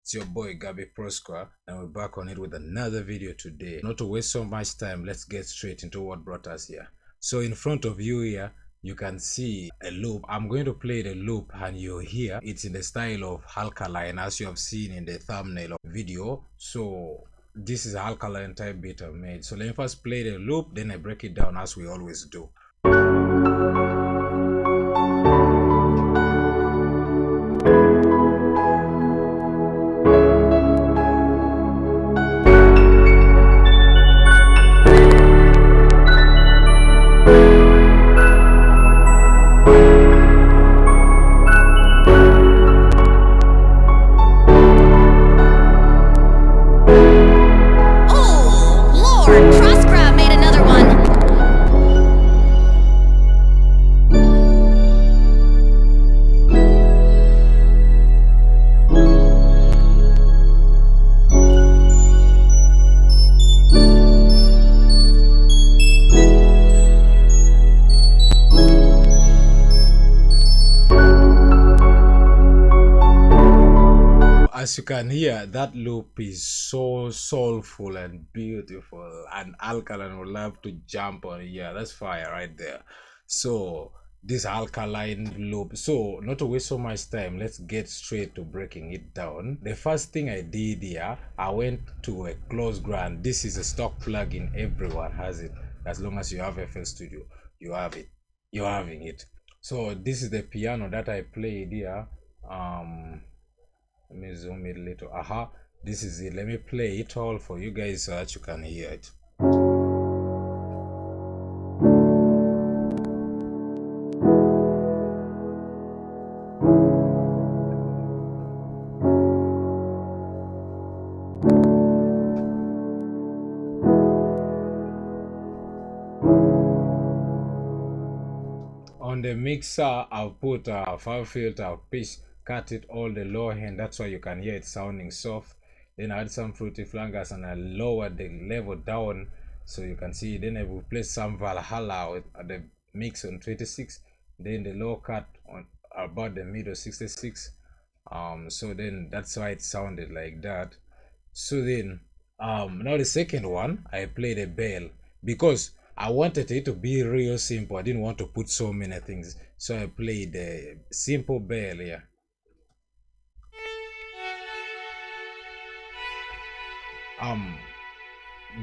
It's your boy Gabbyproscra, and we're back on it with another video today. Not to waste so much time, let's get straight into what brought us here. So in front of you here, you can see a loop. I'm going to play the loop and you'll hear it's in the style of Alkaline, as you have seen in the thumbnail of the video. So this is Alkaline type beat I've made. So let me first play the loop, then I break it down as we always do. Proscra made another one. As you can hear, that loop is so soulful and beautiful, and Alkaline would love to jump on it. Yeah, that's fire right there. So this Alkaline loop, so not to waste so much time, let's get straight to breaking it down. The first thing I did here, I went to a close ground. This is a stock plugin, everyone has it. As long as you have FL Studio, you have it, you're having it. So this is the piano that I played here. Let me zoom it a little. This is it. Let me play it all for you guys so that you can hear it. On the mixer, I'll put a file filter, I'll pitch, cut it all the low end, that's why you can hear it sounding soft. Then I add some fruity flankers and I lower the level down so you can see. Then I will place some Valhalla at the mix on 26, then the low cut on about the middle 66. So then that's why it sounded like that. So then now the second one, I played a bell because I wanted it to be real simple. I didn't want to put so many things, so I played a simple bell here.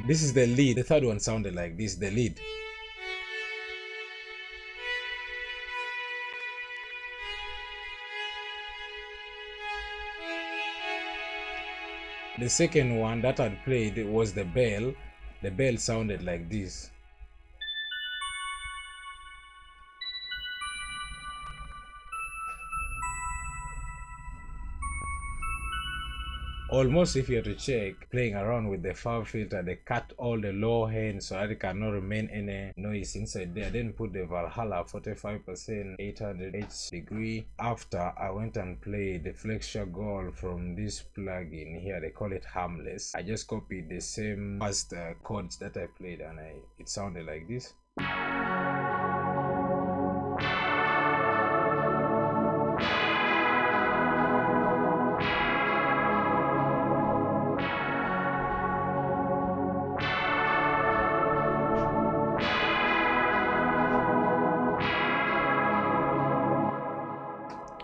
This is the lead. The third one sounded like this, the lead. The second one that I'd played was the bell. The bell sounded like this. Almost, if you have to check, playing around with the file filter, they cut all the low end so that it cannot remain any noise inside there. Then put the Valhalla 45% 800 degree. After, I went and played the Flexure Gold from this plugin here. They call it Harmless. I just copied the same past chords that I played and it sounded like this.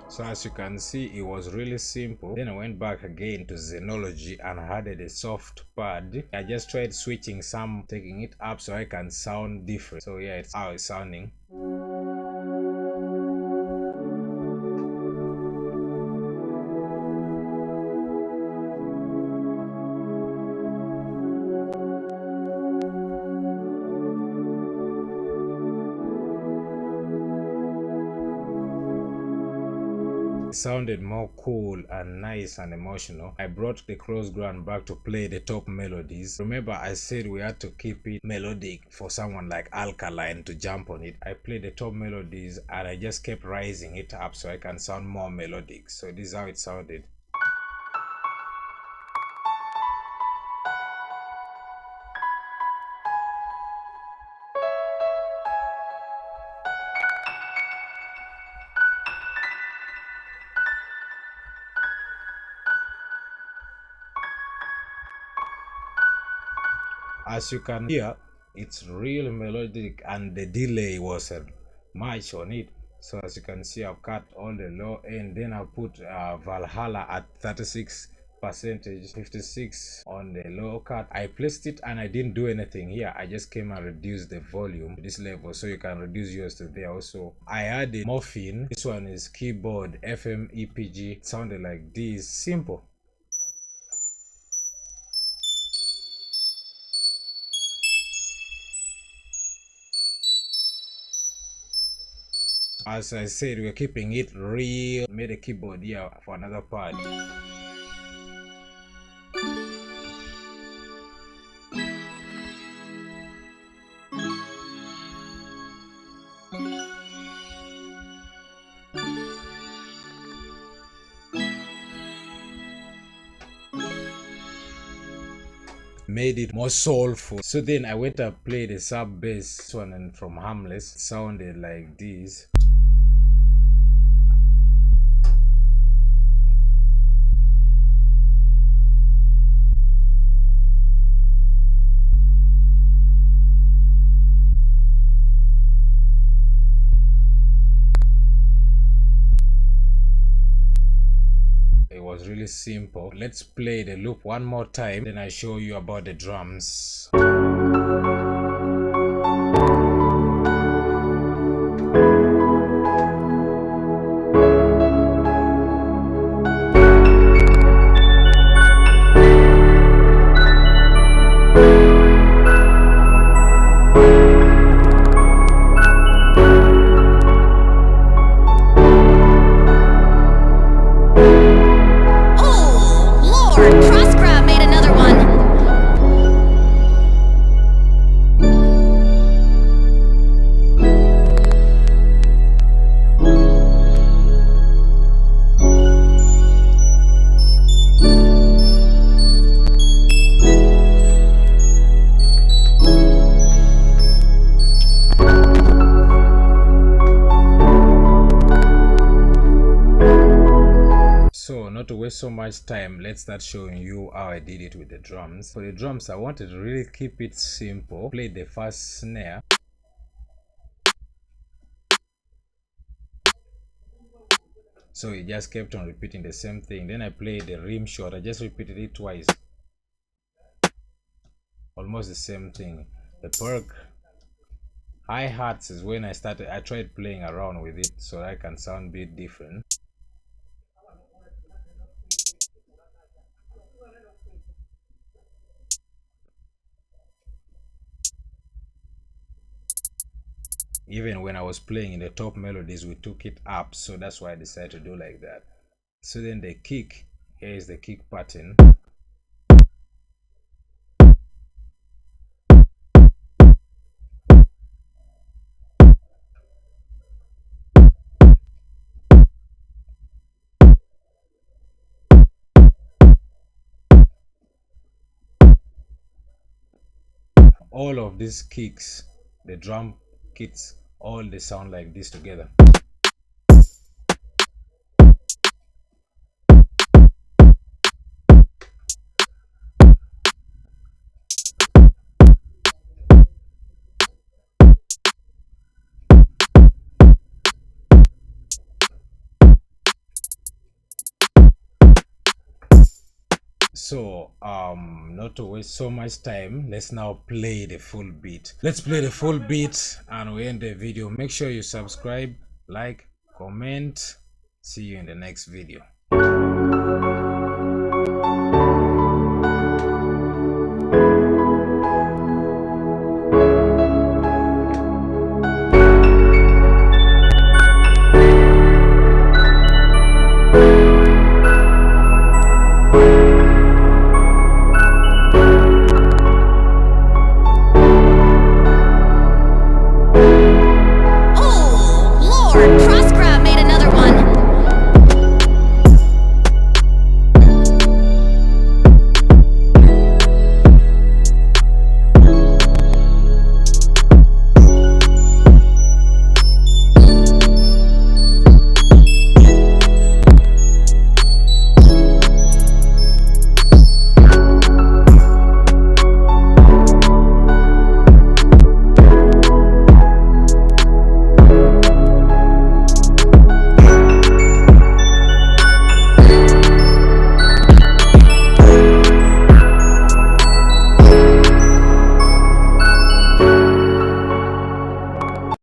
So as you can see, it was really simple. Then I went back again to Xenology and added a soft pad. I just tried switching some, taking it up so I can sound different. So yeah, it's how it's sounding. Sounded more cool and nice and emotional. I brought the close ground back to play the top melodies. Remember, I said we had to keep it melodic for someone like Alkaline to jump on it. I played the top melodies and I just kept rising it up so I can sound more melodic. So this is how it sounded. As you can hear, it's really melodic and the delay wasn't much on it. So as you can see, I've cut all the low end, then I put Valhalla at 36 percentage, 56 on the low cut. I placed it and I didn't do anything here. I just came and reduced the volume to this level, so you can reduce yours to there also. I added morphine. This one is keyboard FM EPG. It sounded like this, simple. As I said, we're keeping it real. Made a keyboard here for another part. Made it more soulful. So then I went and played a sub bass one, and from Harmless sounded like this. It was really simple. Let's play the loop one more time, then I show you about the drums. Gabbyproscra made another one. So not to waste so much time, let's start showing you how I did it with the drums. For the drums, I wanted to really keep it simple. Played the first snare, so it just kept on repeating the same thing. Then I played the rim shot. I just repeated it twice, almost the same thing. The perk hi-hats is when I tried playing around with it so that I can sound a bit different. Even when I was playing in the top melodies, we took it up, so that's why I decided to do like that. So then the kick, here is the kick pattern. All of these kicks, the drum kits, all they sound like this together. So not to waste so much time, let's now play the full beat. Let's play the full beat and we end the video. Make sure you subscribe, like, comment. See you in the next video.